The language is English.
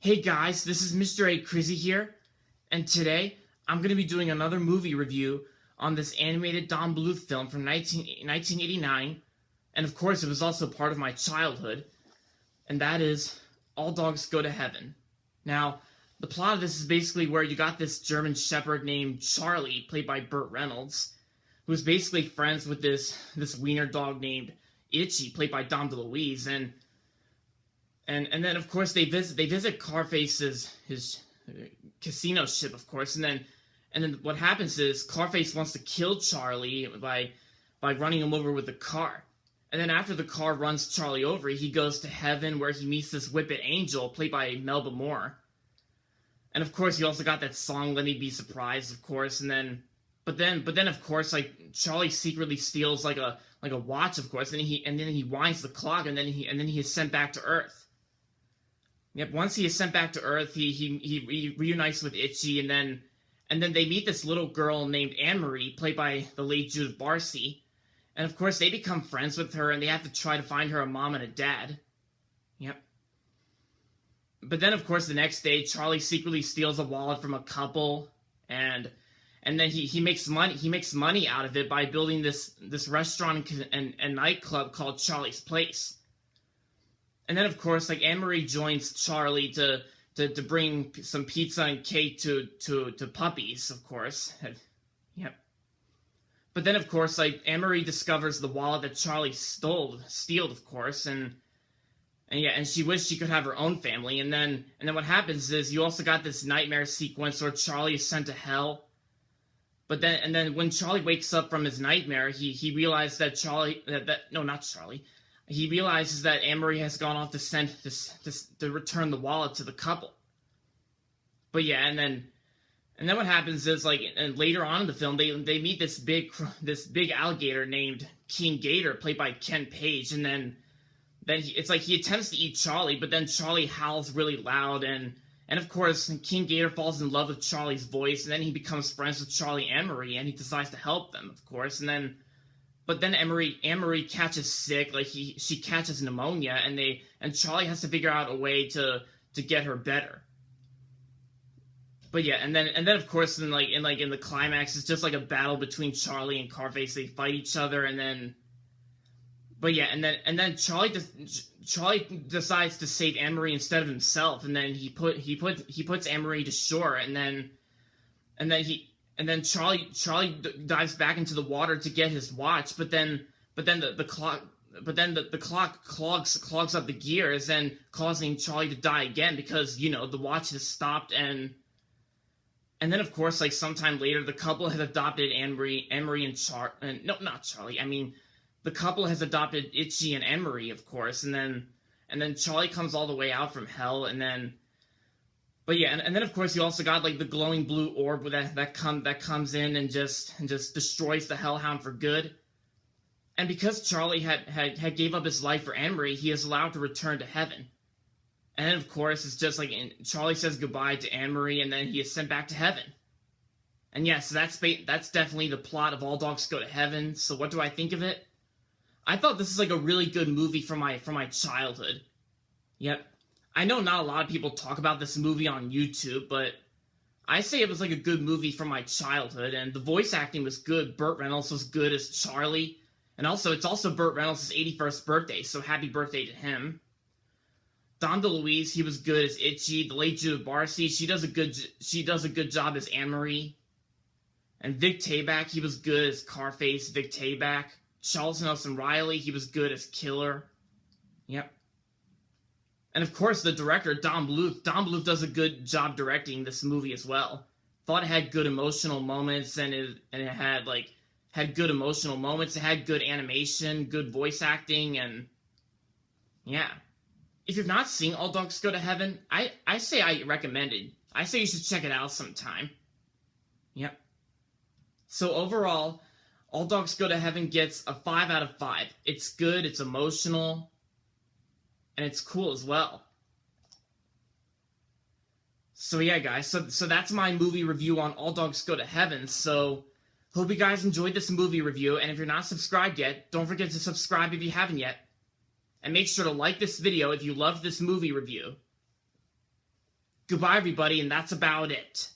Hey guys, this is Mr. A Crizzy here, and today I'm going to be doing another movie review on this animated Don Bluth film from 1989, and of course it was also part of my childhood, and that is All Dogs Go to Heaven. Now, the plot of this is basically where you got this German Shepherd named Charlie, played by Burt Reynolds, who's basically friends with this wiener dog named Itchy, played by Don Bluth, and then of course they visit Carface's his casino ship, of course, and then what happens is Carface wants to kill Charlie by running him over with the car. And then after the car runs Charlie over, he goes to heaven where he meets this whippet angel played by Melba Moore. And of course you also got that song "Let Me Be Surprised," of course, but then of course, like, Charlie secretly steals like a watch, of course, and then he winds the clock, and then he is sent back to Earth. Yep, once he is sent back to Earth, he reunites with Itchy, and then they meet this little girl named Emory, played by the late Judith Barcy. And of course they become friends with her, and they have to try to find her a mom and a dad. Yep. But then of course the next day, Charlie secretly steals a wallet from a couple, and then he makes money out of it by building this restaurant and nightclub called Charlie's Place. And then of course, like, Emory joins Charlie to bring some pizza and cake to puppies, of course. Yep. But then of course, like, Emory discovers the wallet that Charlie stealed, of course, and she wished she could have her own family. And then what happens is you also got this nightmare sequence where Charlie is sent to hell. But then when Charlie wakes up from his nightmare, he realizes that he realizes that Emory has gone off to return the wallet to the couple. But yeah, and then what happens is, like, and later on in the film, they meet this big alligator named King Gator, played by Ken Page, and then it's like he attempts to eat Charlie, but then Charlie howls really loud, and of course King Gator falls in love with Charlie's voice, and then he becomes friends with Charlie and Emory, and he decides to help them, of course, But then Emory catches sick, like she catches pneumonia, and Charlie has to figure out a way to get her better. But yeah, and then of course in the climax, it's just like a battle between Charlie and Carface. They fight each other, and then Charlie decides to save Emory instead of himself, and then he puts Emory to shore, and then Charlie dives back into the water to get his watch, but then the clock clogs up the gears, and causing Charlie to die again because, you know, the watch has stopped, and then of course, like, sometime later, the couple has adopted the couple has adopted Itchy and Emory, of course, and then Charlie comes all the way out from hell, But yeah, and then of course you also got, like, the glowing blue orb that comes in and just destroys the Hellhound for good. And because Charlie had gave up his life for Emory, he is allowed to return to heaven. And then of course it's just like Charlie says goodbye to Emory, and then he is sent back to heaven. And yes, yeah, so that's definitely the plot of All Dogs Go to Heaven. So what do I think of it? I thought this is like a really good movie from my childhood. Yep. I know not a lot of people talk about this movie on YouTube, but I say it was like a good movie from my childhood, and the voice acting was good. Burt Reynolds was good as Charlie, and it's also Burt Reynolds' 81st birthday, so happy birthday to him. Don Bluth, he was good as Itchy. The late Judith Barcy, she does a good job as Emory. And Vic Tayback, he was good as Carface. Vic Tayback. Charles Nelson Riley, he was good as Killer. Yep. And of course, the director, Don Bluth. Don Bluth does a good job directing this movie as well. Thought it had good emotional moments, and it had good emotional moments. It had good animation, good voice acting, and yeah. If you've not seen All Dogs Go to Heaven, I say I recommend it. I say you should check it out sometime. Yep. So overall, All Dogs Go to Heaven gets a 5 out of 5. It's good, it's emotional, and it's cool as well. So yeah, guys, so that's my movie review on All Dogs Go to Heaven. So hope you guys enjoyed this movie review, and if you're not subscribed yet, don't forget to subscribe if you haven't yet. And make sure to like this video if you loved this movie review. Goodbye, everybody, and that's about it.